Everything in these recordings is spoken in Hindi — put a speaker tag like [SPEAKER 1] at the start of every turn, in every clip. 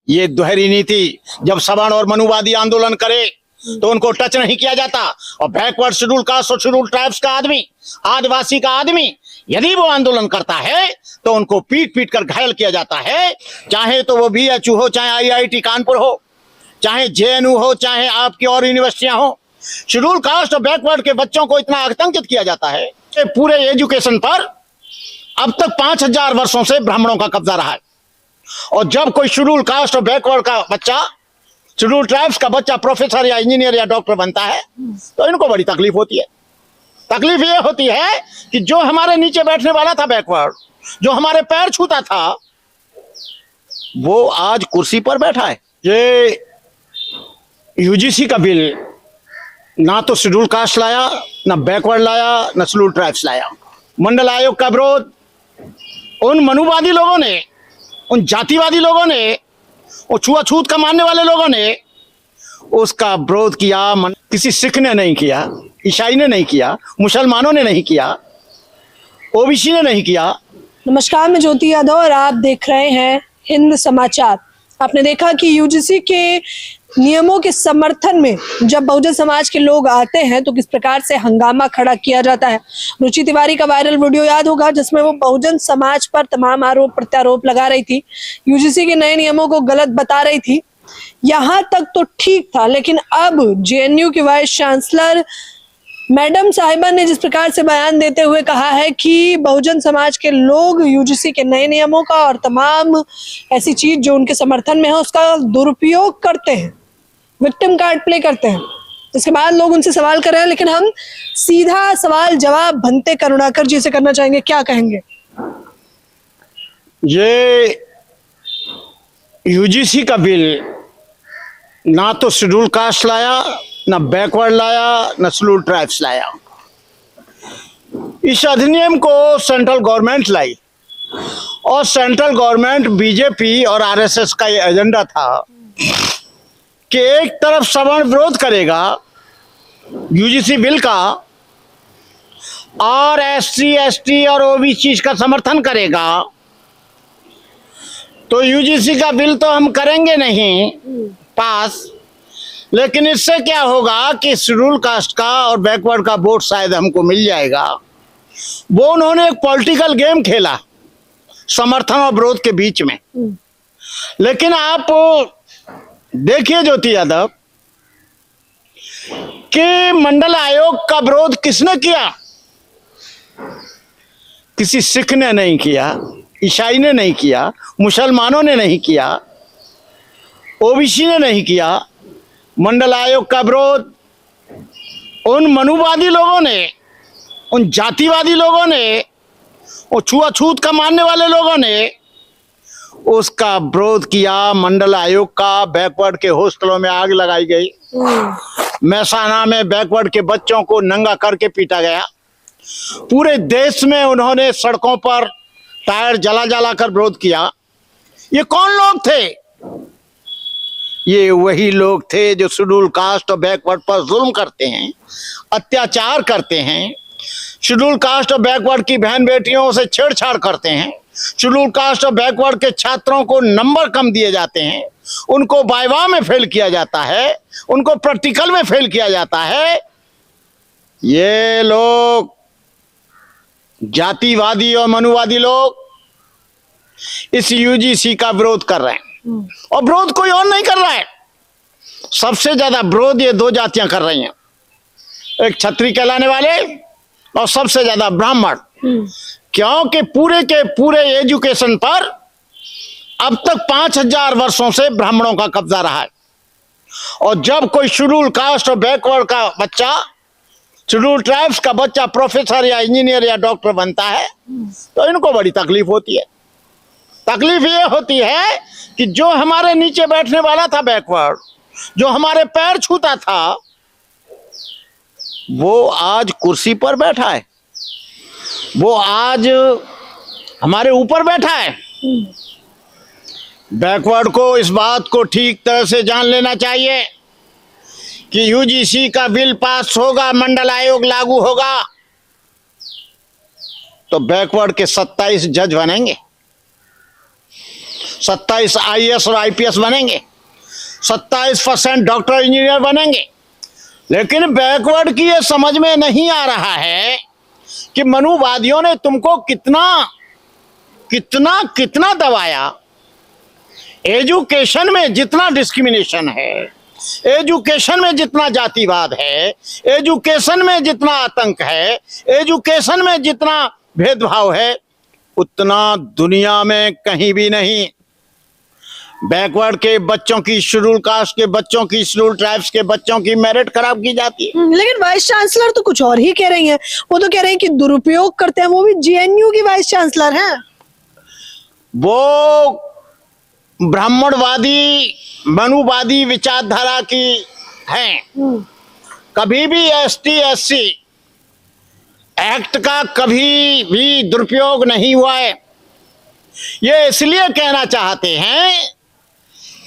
[SPEAKER 1] ये दोहरी नीति, जब सवर्ण और मनुवादी आंदोलन करे तो उनको टच नहीं किया जाता, और बैकवर्ड शेड्यूल कास्ट और शेड्यूल ट्राइब्स का आदमी, आदिवासी का आदमी यदि वो आंदोलन करता है तो उनको पीट पीट कर घायल किया जाता है। चाहे तो वो BHU हो, चाहे IIT कानपुर हो, चाहे JNU हो, चाहे आपकी और यूनिवर्सिटियां हो, शेड्यूल कास्ट और बैकवर्ड के बच्चों को इतना आतंकित किया जाता है कि पूरे एजुकेशन पर अब तक 5000 वर्षों से ब्राह्मणों का कब्जा रहा है। और जब कोई शेड्यूल कास्ट और बैकवर्ड का बच्चा, शेड्यूल ट्राइब्स का बच्चा प्रोफेसर या इंजीनियर या डॉक्टर बनता है तो इनको बड़ी तकलीफ होती है। तकलीफ ये होती है कि जो हमारे नीचे बैठने वाला था बैकवर्ड, जो हमारे पैर छूता था, वो आज कुर्सी पर बैठा है। ये UGC का बिल ना तो शेड्यूल कास्ट लाया, ना बैकवर्ड लाया, ना शेड्यूल ट्राइब्स लाया। मंडल आयोग का विरोध उन मनुवादी लोगों ने, उन जातिवादी लोगों ने, और छुआछूत का मानने वाले लोगों ने उसका विरोध किया। किसी सिख ने नहीं किया, ईसाई ने नहीं किया, मुसलमानों ने नहीं किया, OBC ने नहीं किया।
[SPEAKER 2] नमस्कार, मैं ज्योति यादव और आप देख रहे हैं हिंद समाचार। आपने देखा कि UGC के नियमों के समर्थन में जब बहुजन समाज के लोग आते हैं तो किस प्रकार से हंगामा खड़ा किया जाता है। रुचि तिवारी का वायरल वीडियो याद होगा जिसमें वो बहुजन समाज पर तमाम आरोप प्रत्यारोप लगा रही थी, UGC के नए नियमों को गलत बता रही थी। यहाँ तक तो ठीक था, लेकिन अब JNU की वाइस चांसलर मैडम साहिबा ने जिस प्रकार से बयान देते हुए कहा है कि बहुजन समाज के लोग UGC के नए नियमों का और तमाम ऐसी चीज जो उनके समर्थन में है उसका दुरुपयोग करते हैं, विक्टिम कार्ड प्ले करते हैं। इसके बाद लोग उनसे सवाल कर रहे हैं, लेकिन हम सीधा सवाल जवाब भंते करुणाकर जी से करना चाहेंगे। क्या कहेंगे?
[SPEAKER 1] ये UGC का बिल ना तो शेड्यूल कास्ट लाया, ना बैकवर्ड लाया, ना शेड्यूल ट्राइब्स लाया। इस अधिनियम को सेंट्रल गवर्नमेंट लाई, और सेंट्रल गवर्नमेंट BJP और RSS का ये एजेंडा था कि एक तरफ सवर्ण विरोध करेगा UGC बिल का, और SC ST और OBC का समर्थन करेगा। तो UGC का बिल तो हम करेंगे नहीं पास, लेकिन इससे क्या होगा कि शेड्यूल कास्ट का और बैकवर्ड का वोट शायद हमको मिल जाएगा। वो उन्होंने एक पॉलिटिकल गेम खेला समर्थन और विरोध के बीच में। लेकिन आप देखिए ज्योति यादव कि मंडल आयोग का विरोध किसने किया? किसी सिख ने नहीं किया, ईसाई ने नहीं किया, मुसलमानों ने नहीं किया, OBC ने नहीं किया। मंडल आयोग का विरोध उन मनुवादी लोगों ने, उन जातिवादी लोगों ने, और छुआछूत का मानने वाले लोगों ने उसका विरोध किया। मंडल आयोग का बैकवर्ड के हॉस्टलों में आग लगाई गई, महसाना में बैकवर्ड के बच्चों को नंगा करके पीटा गया। पूरे देश में उन्होंने सड़कों पर टायर जला जला कर विरोध किया। ये कौन लोग थे? ये वही लोग थे जो शेड्यूल कास्ट और बैकवर्ड पर जुल्म करते हैं, अत्याचार करते हैं, शेड्यूल कास्ट और बैकवर्ड की बहन बेटियों से छेड़छाड़ करते हैं, शेड्यूल कास्ट और बैकवर्ड के छात्रों को नंबर कम दिए जाते हैं, उनको वाइवा में फेल किया जाता है, उनको प्रैक्टिकल में फेल किया जाता है। ये लोग जातिवादी और मनुवादी लोग इस UGC का विरोध कर रहे हैं, और विरोध कोई और नहीं कर रहा है। सबसे ज्यादा विरोध ये दो जातियां कर रही हैं, एक क्षत्रिय कहलाने वाले और सबसे ज्यादा ब्राह्मण। क्योंकि पूरे के पूरे एजुकेशन पर अब तक 5000 वर्षों से ब्राह्मणों का कब्जा रहा है। और जब कोई शेड्यूल कास्ट और बैकवर्ड का बच्चा, शेड्यूल ट्राइब्स का बच्चा प्रोफेसर या इंजीनियर या डॉक्टर बनता है तो इनको बड़ी तकलीफ होती है। तकलीफ ये होती है कि जो हमारे नीचे बैठने वाला था बैकवर्ड, जो हमारे पैर छूता था, वो आज कुर्सी पर बैठा है, वो आज हमारे ऊपर बैठा है। बैकवर्ड को इस बात को ठीक तरह से जान लेना चाहिए कि UGC का बिल पास होगा, मंडल आयोग लागू होगा तो बैकवर्ड के 27 जज बनेंगे। 27 IAS और IPS बनेंगे, 27% डॉक्टर इंजीनियर बनेंगे। लेकिन बैकवर्ड की ये समझ में नहीं आ रहा है कि मनुवादियों ने तुमको कितना कितना कितना दबाया। एजुकेशन में जितना डिस्क्रिमिनेशन है, एजुकेशन में जितना जातिवाद है, एजुकेशन में जितना आतंक है, एजुकेशन में जितना भेदभाव है, उतना दुनिया में कहीं भी नहीं। बैकवर्ड के बच्चों की, शेड्यूल कास्ट के बच्चों की, शेड्यूल ट्राइब्स के बच्चों की मेरिट खराब की जाती है।
[SPEAKER 2] लेकिन वाइस चांसलर तो कुछ और ही कह रही हैं। वो तो कह रहे हैं कि दुरुपयोग करते हैं। वो भी GNU की वाइस चांसलर हैं।
[SPEAKER 1] वो ब्राह्मणवादी, मनुवादी विचारधारा की हैं। कभी भी ST SC एक्ट का कभी भी दुरुपयोग नहीं हुआ है। ये इसलिए कहना चाहते हैं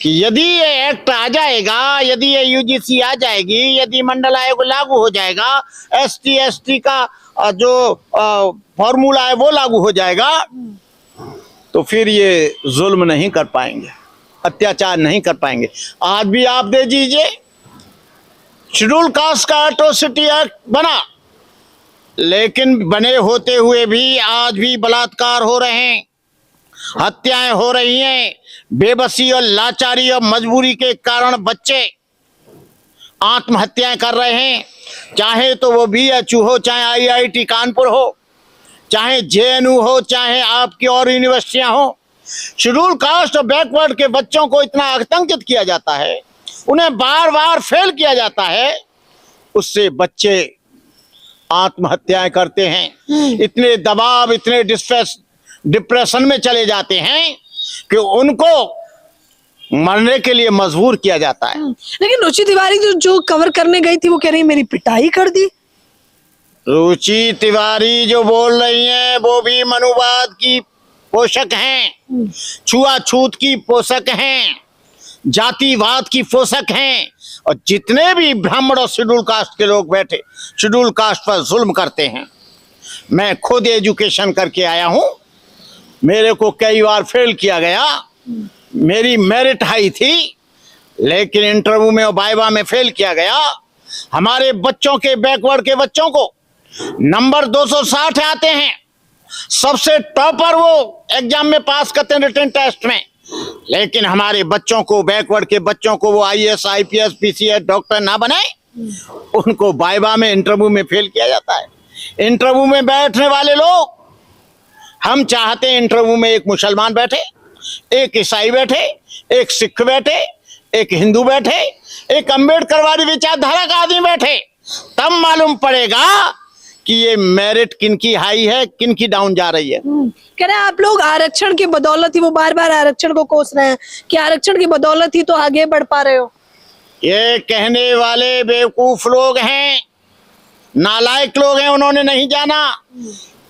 [SPEAKER 1] कि यदि ये एक्ट आ जाएगा, यदि ये UGC आ जाएगी, यदि मंडल आयोग लागू हो जाएगा, ST ST का जो फॉर्मूला है वो लागू हो जाएगा, तो फिर ये जुल्म नहीं कर पाएंगे, अत्याचार नहीं कर पाएंगे। आज भी आप दे दीजिए, शेड्यूल कास्ट का एट्रोसिटी एक्ट बना, लेकिन बने होते हुए भी आज भी बलात्कार हो रहे हैं, हत्याएं हो रही हैं। बेबसी और लाचारी और मजबूरी के कारण बच्चे आत्महत्याएं कर रहे हैं। चाहे तो वो BHU हो, चाहे IIT कानपुर हो, चाहे JNU हो, चाहे आपकी और यूनिवर्सिटियां हो। शेड्यूल कास्ट और बैकवर्ड के बच्चों को इतना आतंकित किया जाता है, उन्हें बार बार फेल किया जाता है, उससे बच्चे आत्महत्याएं करते हैं। इतने दबाव, इतने डिप्रेशन में चले जाते हैं कि उनको मरने के लिए मजबूर किया जाता है।
[SPEAKER 2] लेकिन रुचि तिवारी जो कवर करने गई थी, वो कह रही मेरी पिटाई कर दी।
[SPEAKER 1] रुचि तिवारी जो बोल रही हैं वो भी मनुवाद की पोषक हैं, छुआछूत की पोषक हैं, जातिवाद की पोषक हैं। और जितने भी ब्राह्मण और शेड्यूल कास्ट के लोग बैठे शेड्यूल कास्ट पर जुल्म करते हैं, मैं खुद एजुकेशन करके आया हूं, मेरे को कई बार फेल किया गया, मेरी मेरिट हाई थी, लेकिन इंटरव्यू में और वाइवा में फेल किया गया। हमारे बच्चों के, बैकवर्ड के बच्चों को नंबर 260 आते हैं, सबसे टॉपर वो एग्जाम में पास करते हैं रिटन टेस्ट में। लेकिन हमारे बच्चों को, बैकवर्ड के बच्चों को, वो IAS IPS PCS डॉक्टर ना बने, उनको वाइवा में, इंटरव्यू में फेल किया जाता है। इंटरव्यू में बैठने वाले लोग, हम चाहते हैं इंटरव्यू में एक मुसलमान बैठे, एक ईसाई बैठे, एक सिख बैठे, एक हिंदू बैठे, एक अम्बेडकर वाली विचारधारा का आदमी बैठे, तब मालूम पड़ेगा कि ये मेरिट किनकी हाई है, किनकी डाउन जा रही है।
[SPEAKER 2] कह रहे हैं आप लोग आरक्षण की बदौलत ही, वो बार बार आरक्षण को कोस रहे हैं कि आरक्षण की बदौलत ही तो आगे बढ़ पा रहे हो।
[SPEAKER 1] ये कहने वाले बेवकूफ लोग हैं, नालायक लोग हैं, उन्होंने नहीं जाना।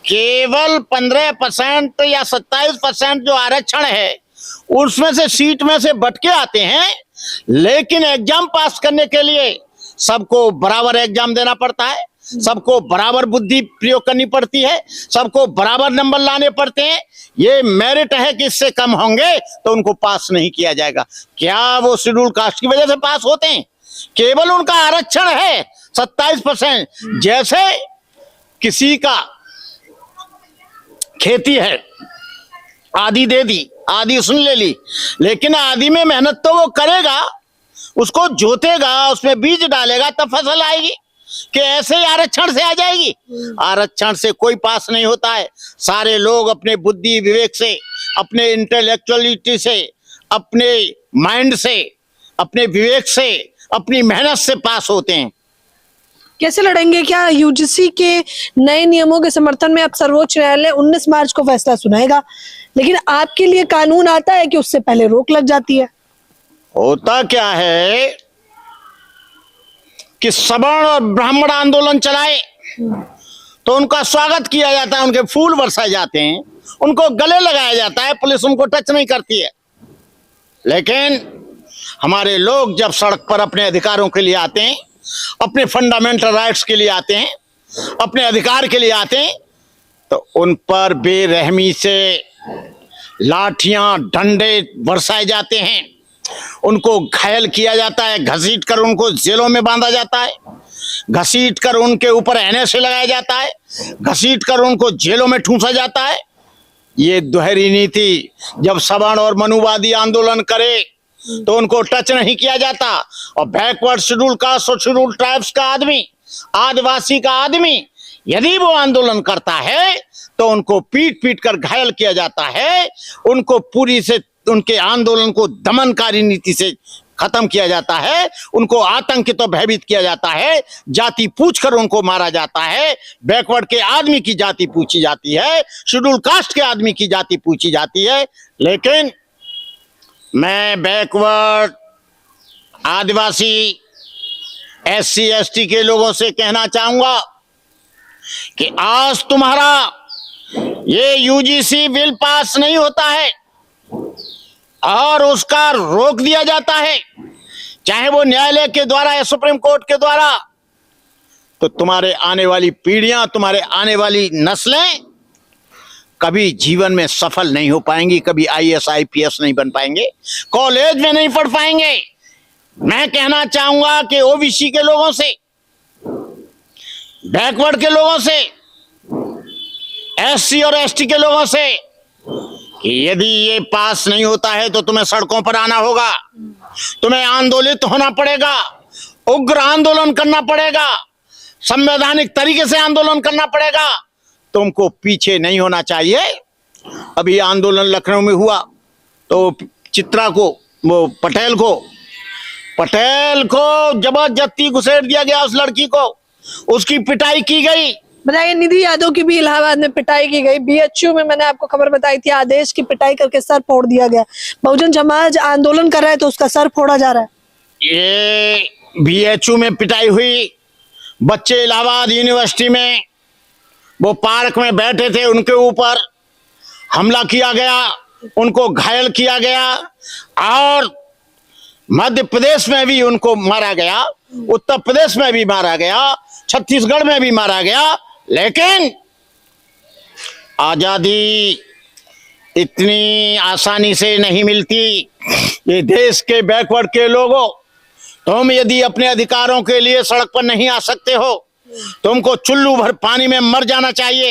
[SPEAKER 1] केवल 15% या 27% जो आरक्षण है, उसमें से सीट में से बटके आते हैं, लेकिन एग्जाम पास करने के लिए सबको बराबर एग्जाम देना पड़ता है, सबको बराबर बुद्धि प्रयोग करनी पड़ती है, सबको बराबर नंबर लाने पड़ते हैं। ये मेरिट है कि इससे कम होंगे तो उनको पास नहीं किया जाएगा। क्या वो शेड्यूल कास्ट की वजह से पास होते हैं? केवल उनका आरक्षण है 27%। जैसे किसी का खेती है, आधी दे दी, आधी उसने ले ली, लेकिन आधी में मेहनत तो वो करेगा, उसको जोतेगा, उसमें बीज डालेगा, तब फसल आएगी। कि ऐसे ही आरक्षण से आ जाएगी? आरक्षण से कोई पास नहीं होता है। सारे लोग अपने बुद्धि विवेक से, अपने इंटेलेक्चुअलिटी से, अपने माइंड से, अपने विवेक से, अपनी मेहनत से पास होते हैं।
[SPEAKER 2] कैसे लड़ेंगे? क्या UGC के नए नियमों के समर्थन में अब सर्वोच्च न्यायालय 19 मार्च को फैसला सुनाएगा, लेकिन आपके लिए कानून आता है कि उससे पहले रोक लग जाती है?
[SPEAKER 1] होता क्या है कि सवर्ण और ब्राह्मण आंदोलन चलाए तो उनका स्वागत किया जाता है, उनके फूल बरसाए जाते हैं, उनको गले लगाया जाता है, पुलिस उनको टच नहीं करती है। लेकिन हमारे लोग जब सड़क पर अपने अधिकारों के लिए आते हैं, अपने फंडामेंटल राइट्स के लिए आते हैं, अपने अधिकार के लिए आते हैं, तो उन पर बेरहमी से लाठियां डंडे बरसाए जाते हैं, उनको घायल किया जाता है, घसीट कर उनको जेलों में बांधा जाता है, घसीट कर उनके ऊपर एनएसए लगाया जाता है, घसीट कर उनको जेलों में ठूंसा जाता है। ये दोहरी नीति जब सवर्ण और मनुवादी आंदोलन करे तो उनको टच नहीं किया जाता, और बैकवर्ड शेड्यूल कास्ट और शेड्यूल ट्राइब्स का आदमी, आदिवासी का आदमी यदि वो आंदोलन करता है तो उनको पीट पीट कर घायल किया जाता है, उनको पूरी से उनके आंदोलन को दमनकारी नीति से खत्म किया जाता है, उनको आतंकित और भयभीत किया जाता है, जाति पूछकर उनको मारा जाता है, बैकवर्ड के आदमी की जाति पूछी जाती है, शेड्यूल कास्ट के आदमी की जाति पूछी जाती है। लेकिन मैं बैकवर्ड आदिवासी SC ST के लोगों से कहना चाहूंगा कि आज तुम्हारा ये UGC बिल पास नहीं होता है और उसका रोक दिया जाता है, चाहे वो न्यायालय के द्वारा या सुप्रीम कोर्ट के द्वारा, तो तुम्हारे आने वाली पीढ़ियां, तुम्हारे आने वाली नस्लें कभी जीवन में सफल नहीं हो पाएंगी, कभी IAS IPS नहीं बन पाएंगे, कॉलेज में नहीं पढ़ पाएंगे। मैं कहना चाहूंगा कि OBC के लोगों से, बैकवर्ड के लोगों से, SC और ST के लोगों से कि यदि ये पास नहीं होता है तो तुम्हें सड़कों पर आना होगा, तुम्हें आंदोलित होना पड़ेगा, उग्र आंदोलन करना पड़ेगा, संवैधानिक तरीके से आंदोलन करना पड़ेगा, तुमको पीछे नहीं होना चाहिए। अभी आंदोलन लखनऊ में हुआ तो चित्रा को, वो पटेल को जबरदस्ती घुसेड़ दिया गया, उस लड़की को, उसकी पिटाई की गई।
[SPEAKER 2] बताइए, निधि यादव की भी इलाहाबाद में पिटाई की गई, BHU में मैंने आपको खबर बताई थी, आदेश की पिटाई करके सर फोड़ दिया गया। बहुजन समाज आंदोलन कर रहा है तो उसका सर फोड़ा जा रहा है।
[SPEAKER 1] ये BHU में पिटाई हुई, बच्चे इलाहाबाद यूनिवर्सिटी में वो पार्क में बैठे थे, उनके ऊपर हमला किया गया, उनको घायल किया गया, और मध्य प्रदेश में भी उनको मारा गया, उत्तर प्रदेश में भी मारा गया, छत्तीसगढ़ में भी मारा गया। लेकिन आजादी इतनी आसानी से नहीं मिलती। ये देश के बैकवर्ड के लोगों, तुम यदि अपने अधिकारों के लिए सड़क पर नहीं आ सकते हो, तुमको चुल्लू भर पानी में मर जाना चाहिए।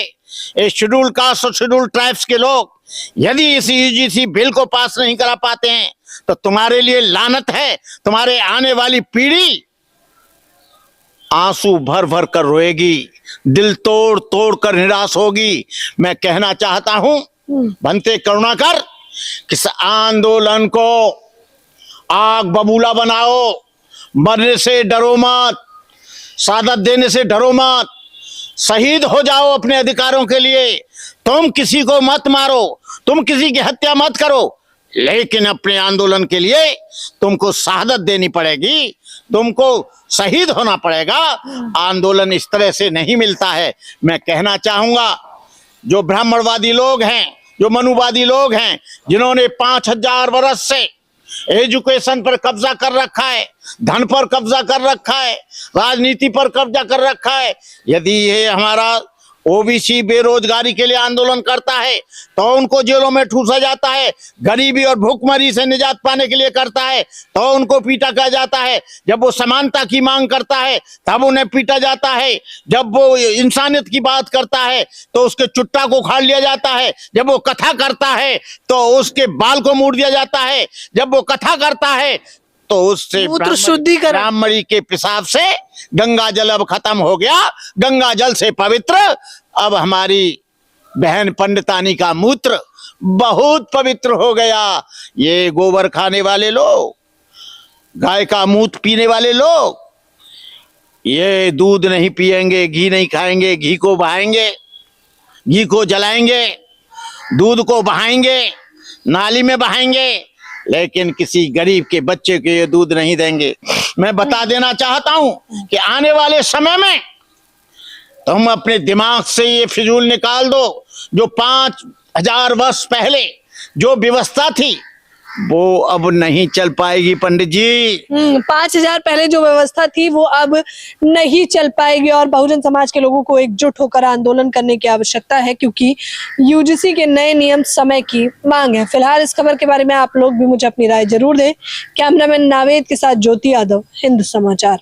[SPEAKER 1] ये शेड्यूल कास्ट और शेड्यूल ट्राइब्स के लोग यदि इस UGC बिल को पास नहीं करा पाते हैं तो तुम्हारे लिए लानत है। तुम्हारे आने वाली पीढ़ी आंसू भर भर कर रोएगी, दिल तोड़ तोड़ कर निराश होगी। मैं कहना चाहता हूं, बनते करुणाकर, कि इस आंदोलन को आग बबूला बनाओ, मरने से डरो मत, शहादत देने से डरो मत, शहीद हो जाओ अपने अधिकारों के लिए। तुम किसी को मत मारो, तुम किसी की हत्या मत करो, लेकिन अपने आंदोलन के लिए तुमको शहादत देनी पड़ेगी, तुमको शहीद होना पड़ेगा। आंदोलन इस तरह से नहीं मिलता है। मैं कहना चाहूंगा, जो ब्राह्मणवादी लोग हैं, जो मनुवादी लोग हैं, जिन्होंने 5000 वर्ष से एजुकेशन पर कब्जा कर रखा है, धन पर कब्जा कर रखा है, राजनीति पर कब्जा कर रखा है, यदि ये हमारा OBC बेरोजगारी के लिए आंदोलन करता है तो उनको जेलों में ठूसा जाता है, गरीबी और भूखमरी से निजात पाने के लिए करता है तो उनको पीटा किया जाता है, जब वो समानता की मांग करता है तब उन्हें पीटा जाता है, जब वो इंसानियत की बात करता है तो उसके चुट्टा को उखाड़ लिया जाता है, जब वो कथा करता है तो उसके बाल को मूड़ दिया जाता है, जब वो कथा करता है तो उससे
[SPEAKER 2] मूत्र शुद्धिकरण,
[SPEAKER 1] ब्राह्मणी के पेशाब से गंगा जल अब खत्म हो गया, गंगा जल से पवित्र अब हमारी बहन पंडितानी का मूत्र बहुत पवित्र हो गया। ये गोबर खाने वाले लोग, गाय का मूत्र पीने वाले लोग, ये दूध नहीं पिएंगे, घी नहीं खाएंगे, घी को बहाएंगे, घी को जलाएंगे, दूध को बहाएंगे, नाली में बहाएंगे, लेकिन किसी गरीब के बच्चे को ये दूध नहीं देंगे। मैं बता देना चाहता हूं कि आने वाले समय में तुम अपने दिमाग से ये फिजूल निकाल दो, जो 5000 वर्ष पहले जो व्यवस्था थी वो अब नहीं चल पाएगी पंडित जी।
[SPEAKER 2] 5,000 पहले जो व्यवस्था थी वो अब नहीं चल पाएगी और बहुजन समाज के लोगों को एकजुट होकर आंदोलन करने की आवश्यकता है, क्योंकि यूजीसी के नए नियम समय की मांग है। फिलहाल इस खबर के बारे में आप लोग भी मुझे अपनी राय जरूर दें। कैमरामैन नावेद के साथ ज्योति यादव, हिंद समाचार।